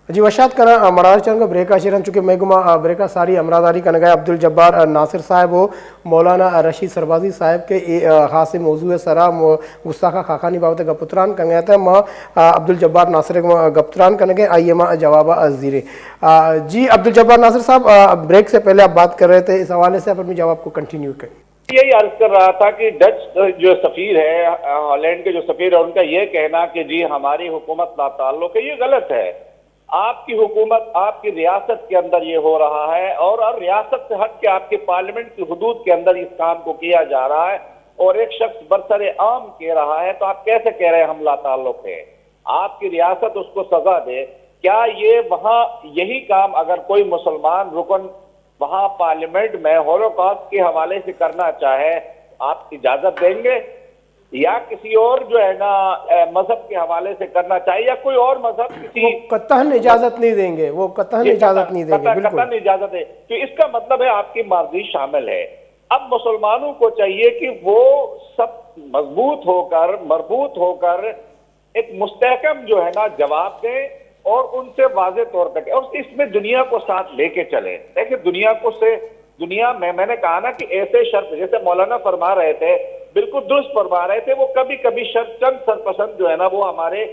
جی وشات کنا مرار چنگ بریکا شیرن چونکہ میگما بریکا ساری امراداری کا نگاہ عبد الجبار ناصر صاحب ہو مولانا رشید سربازی صاحب کے خاص موضوع سرا گستاخہ خاقانی بابت گپتران کا گیا تھا ماں عبد الجبار ناصر گپتران کا نگے آئیے ماں جواب زیرے جی عبد الجبار ناصر صاحب بریک سے پہلے آپ بات کر رہے تھے، اس حوالے سے آپ اپنی جواب کو کنٹینیو کریں۔ یہی عرض کر رہا تھا کہ ڈچ جو سفیر ہے، ہالینڈ کے جو سفیر ہے، ان کا یہ کہنا کہ جی ہماری حکومت لا تعلق ہے، یہ غلط ہے۔ آپ کی حکومت آپ کی ریاست کے اندر یہ ہو رہا ہے اور ریاست سے ہٹ کے آپ کے پارلیمنٹ کی حدود کے اندر اس کام کو کیا جا رہا ہے اور ایک شخص برسر عام کہہ رہا ہے، تو آپ کیسے کہہ رہے ہیں ہم لا تعلق ہے؟ آپ کی ریاست اس کو سزا دے۔ کیا یہ وہاں یہی کام اگر کوئی مسلمان رکن وہاں پارلیمنٹ میں ہولوکاسٹ کے حوالے سے کرنا چاہے، آپ اجازت دیں گے؟ یا کسی اور جو ہے نا مذہب کے حوالے سے کرنا چاہیے یا کوئی اور مذہب کسی قطعاً اجازت نہیں دیں گے، وہ قطعاً اجازت نہیں دیں گے، قطعاً اجازت ہے۔ تو اس کا مطلب ہے آپ کی مرضی شامل ہے۔ اب مسلمانوں کو چاہیے کہ وہ سب مضبوط ہو کر مربوط ہو کر ایک مستحکم جو ہے نا جواب دیں اور ان سے واضح طور پر اور اس میں دنیا کو ساتھ لے کے چلیں۔ دیکھیں دنیا میں نے کہا نا کہ ایسے شرط جیسے مولانا فرما رہے تھے، بالکل درست فرما رہے تھے، وہ کبھی کبھی شرط چند سرپسند جو ہے نا وہ ہمارے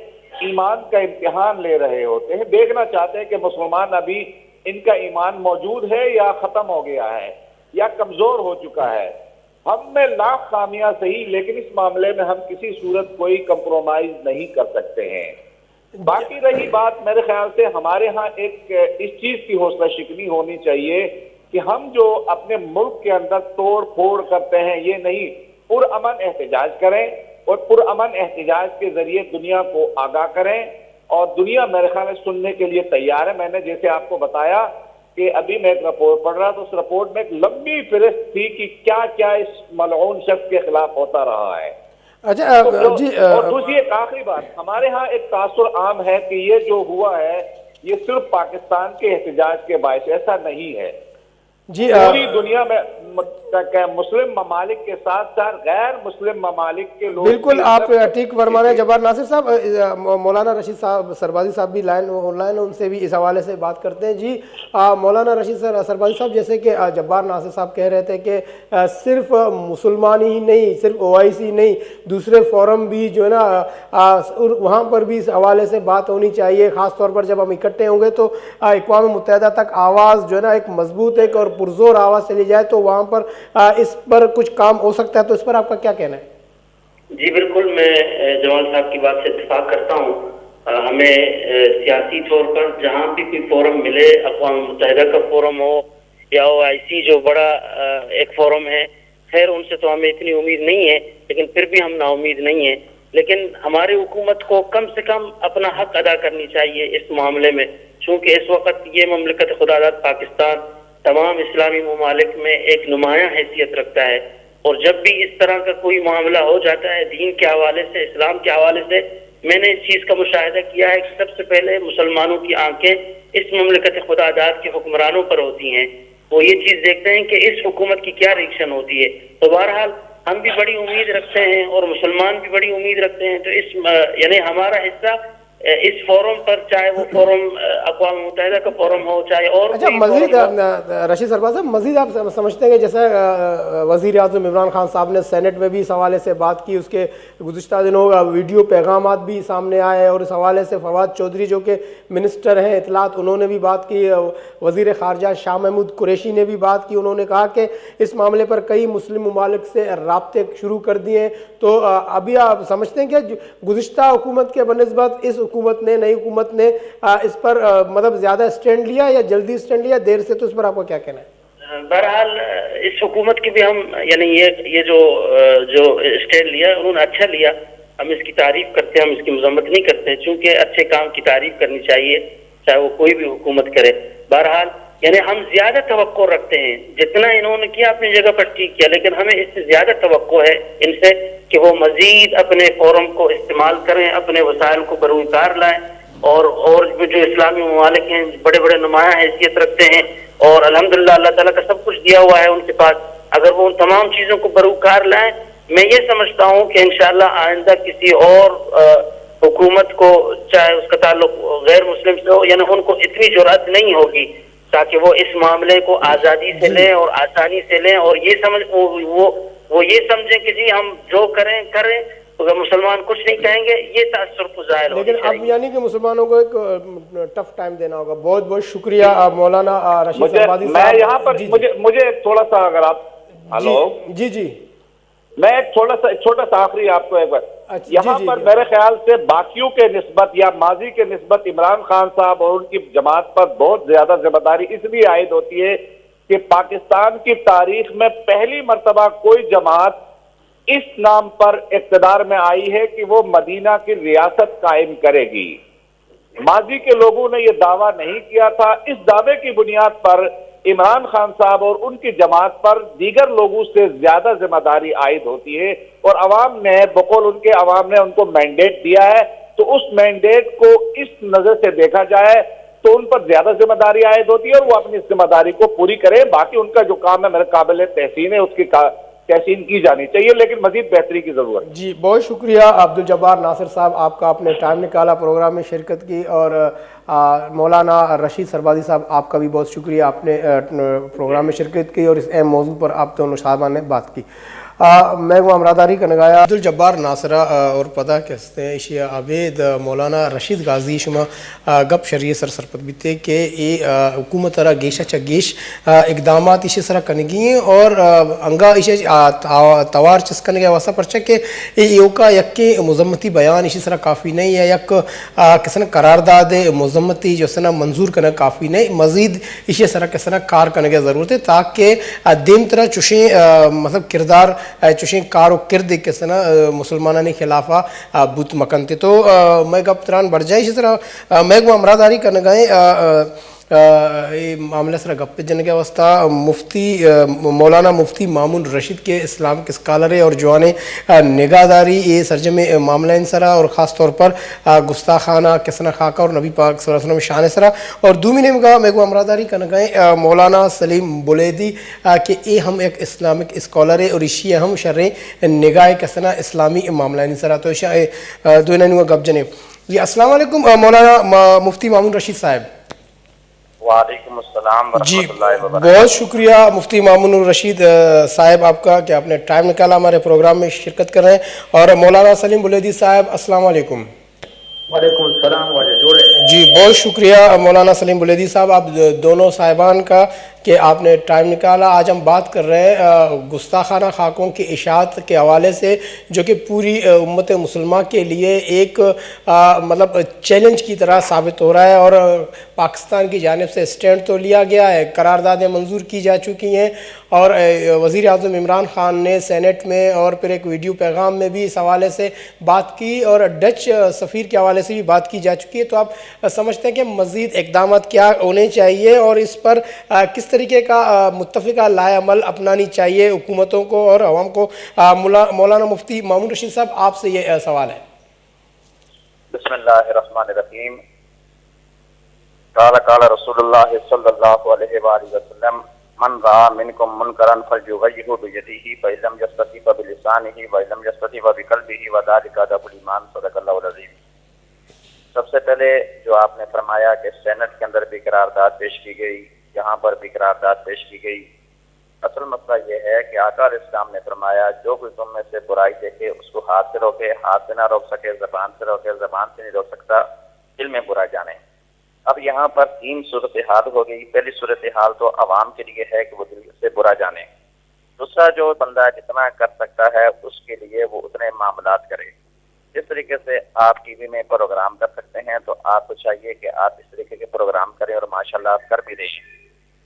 ایمان کا امتحان لے رہے ہوتے ہیں، دیکھنا چاہتے ہیں کہ مسلمان ابھی ان کا ایمان موجود ہے یا ختم ہو گیا ہے یا کمزور ہو چکا ہے۔ ہم میں لاکھ خامیاں صحیح، لیکن اس معاملے میں ہم کسی صورت کوئی کمپرومائز نہیں کر سکتے ہیں۔ باقی رہی بات، میرے خیال سے ہمارے ہاں ایک اس چیز کی حوصلہ شکنی ہونی چاہیے کہ ہم جو اپنے ملک کے اندر توڑ پھوڑ کرتے ہیں یہ نہیں، پرامن احتجاج کریں اور پرامن احتجاج کے ذریعے دنیا کو آگاہ کریں، اور دنیا میرے خیال میں سننے کے لیے تیار ہے۔ میں نے جیسے آپ کو بتایا کہ ابھی میں ایک رپورٹ پڑھ رہا تو اس رپورٹ میں ایک لمبی فہرست تھی کہ کیا کیا اس ملعون شخص کے خلاف ہوتا رہا ہے۔ اچھا جی، اور دوسری ایک آخری بات، ہمارے ہاں ایک تاثر عام ہے کہ یہ جو ہوا ہے یہ صرف پاکستان کے احتجاج کے باعث، ایسا نہیں ہے۔ جی پوری دنیا میں مسلم ممالک کے ساتھ ساتھ غیر مسلم ممالک کے لوگ بالکل آپ ٹھیک فرمانے جبار ناصر صاحب، مولانا رشید صاحب سربازی صاحب بھی آن لائن ان سے بھی اس حوالے سے بات کرتے ہیں۔ جی مولانا رشید سربازی صاحب، جیسے کہ جبار ناصر صاحب کہہ رہے تھے کہ صرف مسلمان ہی نہیں، صرف OIC نہیں، دوسرے فورم بھی جو ہے نا وہاں پر بھی اس حوالے سے بات ہونی چاہیے، خاص طور پر جب ہم اکٹھے ہوں گے تو اقوام متحدہ تک آواز جو ہے نا ایک مضبوط ایک اور پرزور آواز چلی جائے تو وہاں پر اس پر کچھ کام ہو سکتا ہے۔ تو اس پر آپ کا کیا کہنا ہے؟ جی بالکل، میں جمال صاحب کی بات سے اتفاق کرتا ہوں۔ ہمیں سیاسی طور پر جہاں بھی کوئی فورم ملے، اقوام متحدہ کا فورم ہو یا OIC جو بڑا ایک فورم ہے، خیر ان سے تو ہمیں اتنی امید نہیں ہے، لیکن پھر بھی ہم نا امید نہیں ہیں۔ لیکن ہماری حکومت کو کم سے کم اپنا حق ادا کرنی چاہیے اس معاملے میں، چونکہ اس وقت یہ مملکت خداداد پاکستان تمام اسلامی ممالک میں ایک نمایاں حیثیت رکھتا ہے، اور جب بھی اس طرح کا کوئی معاملہ ہو جاتا ہے دین کے حوالے سے، اسلام کے حوالے سے، میں نے اس چیز کا مشاہدہ کیا ہے کہ سب سے پہلے مسلمانوں کی آنکھیں اس مملکت خداداد کے حکمرانوں پر ہوتی ہیں۔ وہ یہ چیز دیکھتے ہیں کہ اس حکومت کی کیا ریئیکشن ہوتی ہے۔ تو بہرحال ہم بھی بڑی امید رکھتے ہیں اور مسلمان بھی بڑی امید رکھتے ہیں، تو اس یعنی ہمارا حصہ اس فورم پر، چاہے وہ فورم اقوام متحدہ کا فورم ہو چاہے اور اچھا مزید رشید سرباز صاحب، مزید آپ سمجھتے ہیں کہ جیسے وزیر اعظم عمران خان صاحب نے سینٹ میں بھی اس حوالے سے بات کی، اس کے گزشتہ دنوں ویڈیو پیغامات بھی سامنے آئے، اور اس حوالے سے فواد چودھری جو کہ منسٹر ہیں اطلاعات، انہوں نے بھی بات کی، وزیر خارجہ شاہ محمود قریشی نے بھی بات کی، انہوں نے کہا کہ اس معاملے پر کئی مسلم ممالک سے رابطے شروع کر دیے ہیں۔ تو ابھی آپ سمجھتے ہیں کہ گزشتہ حکومت کے بنسبت اس حکومت نے، نئی حکومت نے اس پر مطلب زیادہ سٹینڈ لیا یا جلدی سٹینڈ لیا، دیر سے؟ تو اس پر آپ کو کیا کہنا ہے؟ بہرحال اس حکومت کی بھی ہم یعنی یہ جو سٹینڈ لیا انہوں نے اچھا لیا، ہم اس کی تعریف کرتے ہیں، ہم اس کی مذمت نہیں کرتے، چونکہ اچھے کام کی تعریف کرنی چاہیے چاہے وہ کوئی بھی حکومت کرے۔ بہرحال یعنی ہم زیادہ توقع رکھتے ہیں، جتنا انہوں نے کیا اپنی جگہ پر ٹھیک کیا، لیکن ہمیں اس سے زیادہ توقع ہے ان سے کہ وہ مزید اپنے فورم کو استعمال کریں، اپنے وسائل کو بروئے کار لائیں، اور جو اسلامی ممالک ہیں بڑے بڑے نمایاں حیثیت رکھتے ہیں، اور الحمدللہ اللہ تعالیٰ کا سب کچھ دیا ہوا ہے ان کے پاس، اگر وہ ان تمام چیزوں کو بروکار لائیں، میں یہ سمجھتا ہوں کہ انشاءاللہ آئندہ کسی اور حکومت کو، چاہے اس کا تعلق غیر مسلم سے ہو، یعنی ان کو اتنی جرأت نہیں ہوگی تاکہ وہ اس معاملے کو آزادی سے لیں اور آسانی سے لیں، اور یہ وہ یہ سمجھیں کہ جی ہم جو کریں اگر مسلمان کچھ نہیں کہیں گے، یہ تاثر کو ظاہر ہونی لیکن اب چاہیے۔ یعنی کہ مسلمانوں کو ایک ٹف ٹائم دینا ہوگا۔ بہت بہت شکریہ مولانا رشید سربازی صاحب۔ میں یہاں پر مجھے تھوڑا سا اگر آپ ہلو جی میں ایک چھوٹا سا آخری آپ کو ایک بار یہاں پر میرے خیال سے باقیوں کے نسبت یا ماضی کے نسبت عمران خان صاحب اور ان کی جماعت پر بہت زیادہ ذمہ داری اس لیے عائد ہوتی ہے کہ پاکستان کی تاریخ میں پہلی مرتبہ کوئی جماعت اس نام پر اقتدار میں آئی ہے کہ وہ مدینہ کی ریاست قائم کرے گی۔ ماضی کے لوگوں نے یہ دعویٰ نہیں کیا تھا۔ اس دعوے کی بنیاد پر عمران خان صاحب اور ان کی جماعت پر دیگر لوگوں سے زیادہ ذمہ داری عائد ہوتی ہے، اور عوام نے بقول ان کے عوام نے ان کو مینڈیٹ دیا ہے، تو اس مینڈیٹ کو اس نظر سے دیکھا جائے تو ان پر زیادہ ذمہ داری عائد ہوتی ہے، اور وہ اپنی ذمہ داری کو پوری کرے۔ باقی ان کا جو کام ہے میرے قابل تحسین ہے، اس کی تحسین کی جانی چاہیے، لیکن مزید بہتری کی ضرورت ہے۔ جی بہت شکریہ عبدالجبار ناصر صاحب، آپ کا اپنے ٹائم نکالا پروگرام میں شرکت کی، اور مولانا رشید سربازی صاحب آپ کا بھی بہت شکریہ، آپ نے پروگرام میں شرکت کی اور اس اہم موضوع پر آپ دونوں صاحبان نے بات کی۔ میں وہ امراداری کا نگایا عبدالجبار ناصرہ اور پتہ کہتے ہیں اشیا عبید مولانا رشید غازی شما گپ شریع سر سرپت بیتے کہ یہ حکومت را گیشہ چگیش اقدامات اسے سرا کنگی ہیں، اور انگا اسے توار چسکن گیا واسا پرچہ کہ یہ کا یک مذمتی بیان اسی سرا کافی نہیں ہے، یک کسنا قرارداد مذمتی جو سنا منظور کرنا کافی نہیں، مزید اسی سرا کسنا کار کرنے کی ضرورت ہے تاکہ دیم طرح چوشیں مطلب کردار چوشیں کار و کرد کسنا مسلمانہ خلافہ بوت مکنتے۔ تو میں گپ تران بڑھ جائے اسی طرح میں کو امراداری کرنے گئے معاملہ سرا گپ جن کے واسطہ مفتی مولانا مفتی مامون رشید کے اسلام کے اسکالر اور جوانے نگاہ داری یہ سرجم معاملہ ان سرا، اور خاص طور پر گستاخانہ کسنا خاکہ اور نبی پاک صلی اللہ علیہ وسلم شان سرا، اور دومی نے کہا میں کو امراداری کرنے گئے مولانا سلیم بلیدی کہ یہ ہم ایک اسلامک اسکالر ہے اور اسی ہم شرع نگاہ کسنا اسلامی معاملہ ان سرا۔ تو دونوں گپ جنے جی السلام علیکم مولانا مفتی مامون رشید صاحب۔ وعلیکم السلام ورحمۃ اللہ وبرکاتہ۔ بہت شکریہ مفتی مامون رشید صاحب آپ کا کہ آپ نے ٹائم نکالا ہمارے پروگرام میں شرکت کر رہے ہیں، اور مولانا سلیم بلیدی صاحب السلام علیکم۔ وعلیکم السلام واجہ جوڑے۔ جی بہت شکریہ مولانا سلیم بلیدی صاحب آپ دونوں صاحبان کا کہ آپ نے ٹائم نکالا۔ آج ہم بات کر رہے ہیں گستاخانہ خاکوں کی اشاعت کے حوالے سے، جو کہ پوری امت مسلمہ کے لیے ایک مطلب چیلنج کی طرح ثابت ہو رہا ہے، اور پاکستان کی جانب سے اسٹینڈ تو لیا گیا ہے، قراردادیں منظور کی جا چکی ہیں، اور وزیر اعظم عمران خان نے سینٹ میں اور پھر ایک ویڈیو پیغام میں بھی اس حوالے سے بات کی، اور ڈچ سفیر کے حوالے سے بھی بات کی جا چکی ہے۔ تو آپ سمجھتے ہیں کہ مزید اقدامات کیا ہونے چاہیے، اور اس پر کس طریقے کا متفقہ لائے عمل اپنانی چاہیے حکومتوں کو اور عوام کو؟ مولانا مفتی مامون رشید صاحب آپ سے یہ سوال ہے۔ بسم اللہ الرحمن الرحیم۔ قال رسول اللہ صلی اللہ علیہ وآلہ وسلم من رأى منکم منکرا فلیغیرہ بیدہ فإن لم یستطع فبلسانہ وإن لم یستطع فبقلبہ وذلک ضعف الایمان۔ صدق اللہ العظیم۔ سب سے پہلے جو آپ نے فرمایا کہ سینٹ کے اندر بھی قرارداد پیش کی گئی، یہاں پر بھی قرارداد پیش کی گئی، اصل مسئلہ یہ ہے کہ آقا علیہ السلام نے فرمایا جو کوئی تم میں سے برائی دیکھے اس کو ہاتھ سے روکے، ہاتھ سے نہ روک سکے زبان سے روکے، زبان سے نہیں روک سکتا دل میں برا جانے۔ اب یہاں پر تین صورتحال ہو گئی۔ پہلی صورتحال تو عوام کے لیے ہے کہ وہ دل سے برا جانے، دوسرا جو بندہ جتنا کر سکتا ہے اس کے لیے وہ اتنے معاملات کرے۔ جس طریقے سے آپ ٹی وی میں پروگرام کر سکتے ہیں تو آپ کو چاہیے کہ آپ اس طریقے کے پروگرام کریں، اور ماشاءاللہ آپ کر بھی رہے ہیں۔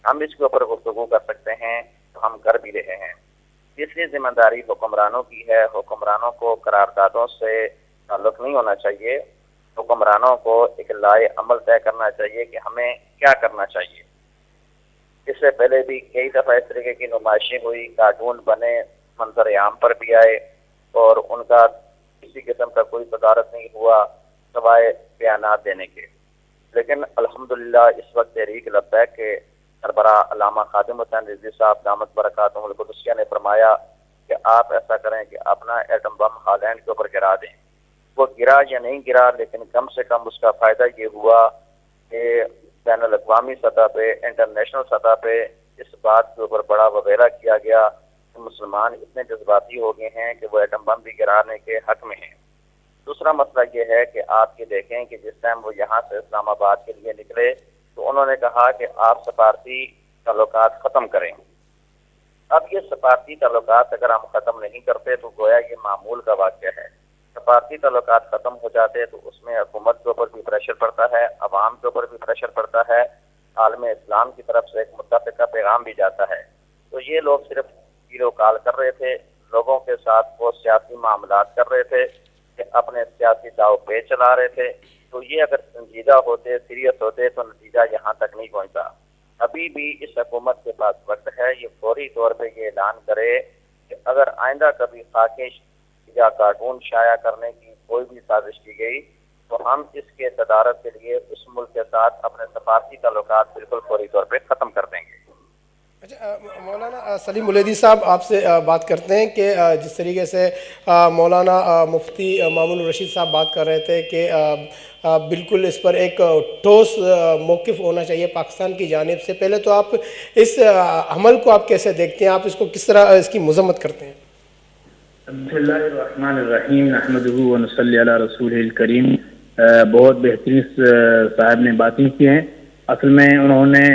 ہم اس کے اوپر گفتگو کر سکتے ہیں تو ہم کر بھی رہے ہیں۔ تیسری ذمہ داری حکمرانوں کی ہے۔ حکمرانوں کو قراردادوں سے تعلق نہیں ہونا چاہیے، حکمرانوں کو ایک لائے عمل طے کرنا چاہیے کہ ہمیں کیا کرنا چاہیے۔ اس سے پہلے بھی کئی دفعہ اس طریقے کی نمائشیں ہوئی، کارٹون بنے، منظر عام پر بھی آئے، اور ان کا کسی قسم کا کوئی صدارت نہیں ہوا سوائے بیانات دینے کے۔ لیکن الحمدللہ اس وقت تحریک لبیک کے سربراہ علامہ خادم حسین رضوی صاحب دامت برکاتہم القدسیہ نے فرمایا کہ آپ ایسا کریں کہ اپنا ایٹم بم ہالینڈ کے اوپر گرا دیں. وہ گرا یا نہیں گرا، لیکن کم سے کم اس کا فائدہ یہ ہوا کہ بین الاقوامی سطح پہ، انٹرنیشنل سطح پہ اس بات کے اوپر بڑا وغیرہ کیا گیا کہ مسلمان اتنے جذباتی ہو گئے ہیں کہ وہ ایٹم بم بھی گرانے کے حق میں ہیں. دوسرا مسئلہ یہ ہے کہ آپ یہ دیکھیں کہ جس ٹائم وہ یہاں سے اسلام آباد کے لیے نکلے تو انہوں نے کہا کہ آپ سفارتی تعلقات ختم کریں. اب یہ سفارتی تعلقات اگر ہم ختم نہیں کرتے تو گویا یہ معمول کا واقعہ ہے. سفارتی تعلقات ختم ہو جاتے تو اس میں حکومت کے اوپر بھی پریشر پڑتا ہے، عوام کے اوپر بھی پریشر پڑتا ہے، عالم اسلام کی طرف سے ایک متفقہ پیغام بھی جاتا ہے. تو یہ لوگ صرف ویڈیو کال کر رہے تھے، لوگوں کے ساتھ وہ سیاسی معاملات کر رہے تھے کہ اپنے سیاسی داؤ پہ چلا رہے تھے. تو یہ اگر سنجیدہ ہوتے، سیریس ہوتے تو نتیجہ یہاں تک نہیں پہنچتا. ابھی بھی اس حکومت کے پاس وقت ہے، یہ فوری طور پہ یہ اعلان کرے کہ اگر آئندہ کبھی خاکے یا کارٹون شائع کرنے کی کوئی بھی سازش کی گئی تو ہم اس کے تدارک کے لیے اس ملک کے ساتھ اپنے سفارتی تعلقات بالکل فوری طور پہ ختم کر دیں گے. اچھا مولانا سلیم ملیدی صاحب آپ سے بات کرتے ہیں کہ جس طریقے سے مولانا مفتی مامون الرشید صاحب بات کر رہے تھے کہ بالکل اس پر ایک ٹھوس موقف ہونا چاہیے پاکستان کی جانب سے. پہلے تو آپ اس عمل کو آپ کیسے دیکھتے ہیں، آپ اس کو کس طرح اس کی مذمت کرتے ہیں؟ بسم اللہ الرحمن الرحیم نحمدہ ونصلی علی رسول الکریم. بہت بہترین صاحب نے باتیں کی ہیں. اصل میں انہوں نے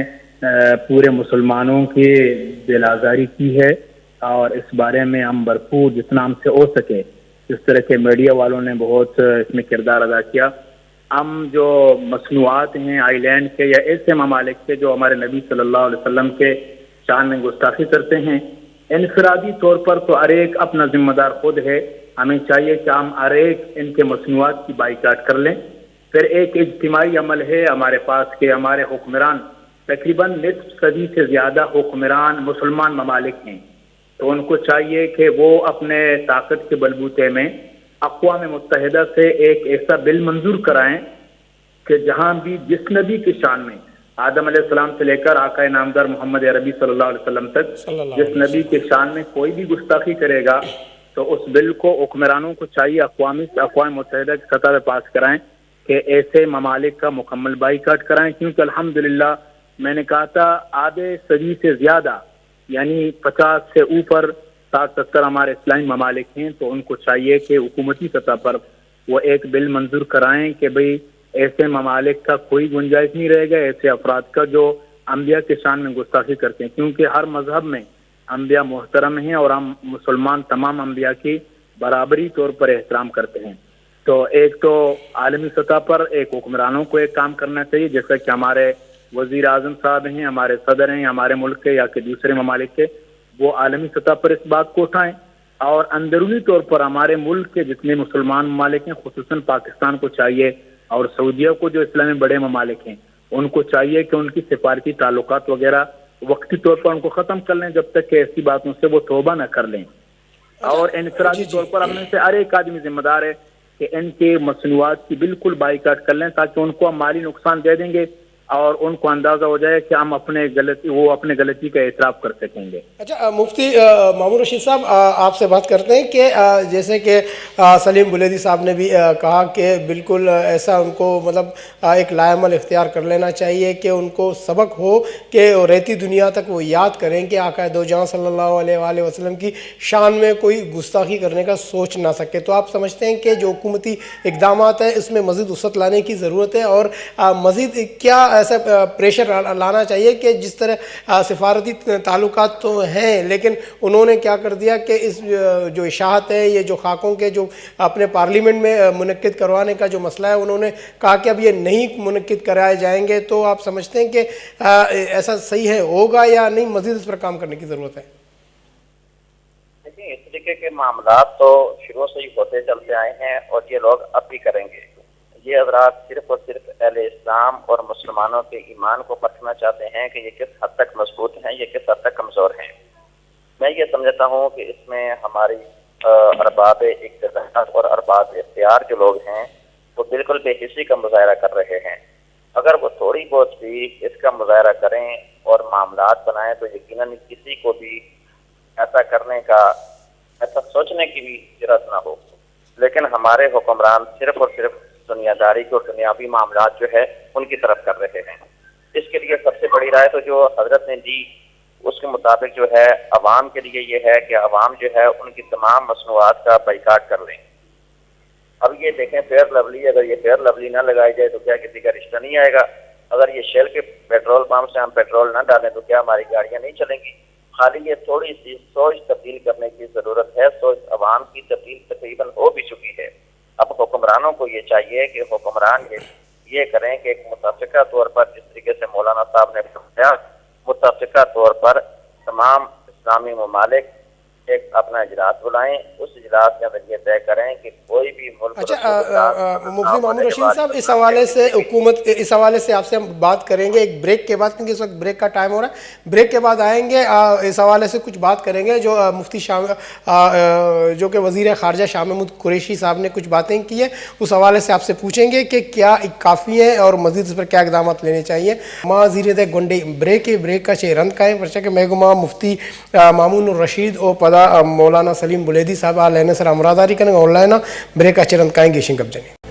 پورے مسلمانوں کی دل آزاری کی ہے اور اس بارے میں ہم بھرپور جتنا ہم سے ہو سکے اس طرح کے میڈیا والوں نے بہت اس میں کردار ادا کیا. ہم جو مصنوعات ہیں آئی لینڈ کے یا ایسے ممالک کے جو ہمارے نبی صلی اللہ علیہ وسلم کے شان میں گستاخی کرتے ہیں، انفرادی طور پر تو ہر ایک اپنا ذمہ دار خود ہے. ہمیں چاہیے کہ ہم ہر ایک ان کے مصنوعات کی بائیکاٹ کر لیں. پھر ایک اجتماعی عمل ہے ہمارے پاس کہ ہمارے حکمران تقریباً نصف صدی سے زیادہ حکمران مسلمان ممالک ہیں، تو ان کو چاہیے کہ وہ اپنے طاقت کے بلبوتے میں اقوام متحدہ سے ایک ایسا بل منظور کرائیں کہ جہاں بھی جس نبی کی شان میں آدم علیہ السلام سے لے کر آقا نامدار محمد عربی صلی اللہ علیہ وسلم تک جس نبی کے شان میں کوئی بھی گستاخی کرے گا تو اس بل کو حکمرانوں کو چاہیے اقوام متحدہ کی سطح پہ پاس کرائیں کہ ایسے ممالک کا مکمل بائیکاٹ کرائیں. کیونکہ الحمدللہ میں نے کہا تھا آدھے صدی سے زیادہ یعنی 50 سے اوپر 60-70 ہمارے اسلامی ممالک ہیں، تو ان کو چاہیے کہ حکومتی سطح پر وہ ایک بل منظور کرائیں کہ بھئی ایسے ممالک کا کوئی گنجائش نہیں رہے گا ایسے افراد کا جو انبیاء کے شان میں گستاخی کرتے ہیں. کیونکہ ہر مذہب میں انبیاء محترم ہیں اور ہم مسلمان تمام انبیاء کی برابری طور پر احترام کرتے ہیں. تو ایک تو عالمی سطح پر ایک حکمرانوں کو ایک کام کرنا چاہیے، جیسا کہ ہمارے وزیر اعظم صاحب ہیں، ہمارے صدر ہیں ہمارے ملک کے یا کہ دوسرے ممالک کے، وہ عالمی سطح پر اس بات کو اٹھائیں. اور اندرونی طور پر ہمارے ملک کے جتنے مسلمان ممالک ہیں خصوصاً پاکستان کو چاہیے اور سعودیہ کو جو اسلامی بڑے ممالک ہیں ان کو چاہیے کہ ان کی سفارتی تعلقات وغیرہ وقتی طور پر ان کو ختم کر لیں جب تک کہ ایسی باتوں سے وہ توبہ نہ کر لیں. اور انفرادی طور پر ہم میں سے ہر ایک آدمی ذمہ دار ہے کہ ان کے مصنوعات کی بالکل بائیکاٹ کر لیں تاکہ ان کو ہم مالی نقصان دے دیں گے اور ان کو اندازہ ہو جائے کہ ہم اپنے غلطی کا اعتراف کر سکیں گے. اچھا مفتی مامون رشید صاحب آپ سے بات کرتے ہیں کہ جیسے کہ سلیم ملیدی صاحب نے بھی کہا کہ بالکل ایسا ان کو مطلب ایک لائعمل اختیار کر لینا چاہیے کہ ان کو سبق ہو کہ رہتی دنیا تک وہ یاد کریں کہ آقا دو جہاں صلی اللہ علیہ وآلہ وسلم کی شان میں کوئی گستاخی کرنے کا سوچ نہ سکے. تو آپ سمجھتے ہیں کہ جو حکومتی اقدامات ہیں اس میں مزید وسعت لانے کی ضرورت ہے اور مزید کیا ایسا پریشر لانا چاہیے کہ جس طرح سفارتی تعلقات تو ہیں لیکن انہوں نے کیا کر دیا کہ اس جو اشاعت ہے یہ جو خاکوں کے جو اپنے پارلیمنٹ میں منعقد کروانے کا جو مسئلہ ہے انہوں نے کہا کہ اب یہ نہیں منعقد کرائے جائیں گے. تو آپ سمجھتے ہیں کہ ایسا صحیح ہے ہوگا یا نہیں، مزید اس پر کام کرنے کی ضرورت ہے؟ دیکھیں اس طریقے کے معاملات تو شروع سے ہی ہوتے چلتے آئے ہیں اور یہ لوگ اب بھی کریں گے. یہ حضرات صرف اور صرف اہل اسلام اور مسلمانوں کے ایمان کو پرکھنا چاہتے ہیں کہ یہ کس حد تک مضبوط ہیں، یہ کس حد تک کمزور ہیں. میں یہ سمجھتا ہوں کہ اس میں ہماری ارباب اقتدار اور ارباب اختیار جو لوگ ہیں وہ بالکل بے حسی کا مظاہرہ کر رہے ہیں. اگر وہ تھوڑی بہت بھی اس کا مظاہرہ کریں اور معاملات بنائیں تو یقیناً کسی کو بھی ایسا کرنے کا، ایسا سوچنے کی بھی جرات نہ ہو. لیکن ہمارے حکمران صرف اور صرف دنیا داری کے اور دنیاوی معاملات جو ہے ان کی طرف کر رہے ہیں. اس کے لیے سب سے بڑی رائے تو جو حضرت نے دی اس کے مطابق جو ہے عوام کے لیے یہ ہے کہ عوام جو ہے ان کی تمام مصنوعات کا بائیکاٹ کر لیں. اب یہ دیکھیں فیئر لولی، اگر یہ فیئر لولی نہ لگائی جائے تو کیا کسی کا رشتہ نہیں آئے گا؟ اگر یہ شیل کے پیٹرول پمپ سے ہم پیٹرول نہ ڈالیں تو کیا ہماری گاڑیاں نہیں چلیں گی؟ خالی یہ تھوڑی سی سوچ تبدیل کرنے کی ضرورت ہے. سوچ عوام کی تبدیل تقریباً ہو بھی چکی ہے. اب حکمرانوں کو یہ چاہیے کہ حکمران یہ کریں کہ ایک متفقہ طور پر، جس طریقے سے مولانا صاحب نے بتایا، متفقہ طور پر تمام اسلامی ممالک ایک اپنا اجلاس بلائیں. اس اجلاس کے اندر یہ طے کریں کہ کوئی بھی ملک. اچھا مفتی مامون رشید صاحب، اس حوالے سے حکومت، اس حوالے سے آپ سے ہم بات کریں گے ایک بریک کے بعد، کیونکہ اس وقت بریک کا ٹائم ہو رہا ہے. بریک کے بعد آئیں گے، اس حوالے سے کچھ بات کریں گے جو مفتی جو کہ وزیر خارجہ شاہ محمود قریشی صاحب نے کچھ باتیں کی ہیں، اس حوالے سے آپ سے پوچھیں گے کہ کیا کافی ہے اور مزید اس پر کیا اقدامات لینے چاہیے. ماں زیر دے گنڈے بریک کا چھ رند کا ہے پرچہ کہ محکمہ مفتی مامون الرشید اور پدا مولانا سلیم بلیدی صاحب آلین سر امراداری کریں آن لائن بریک کا چھ رند کائیں گے شنکب جنی.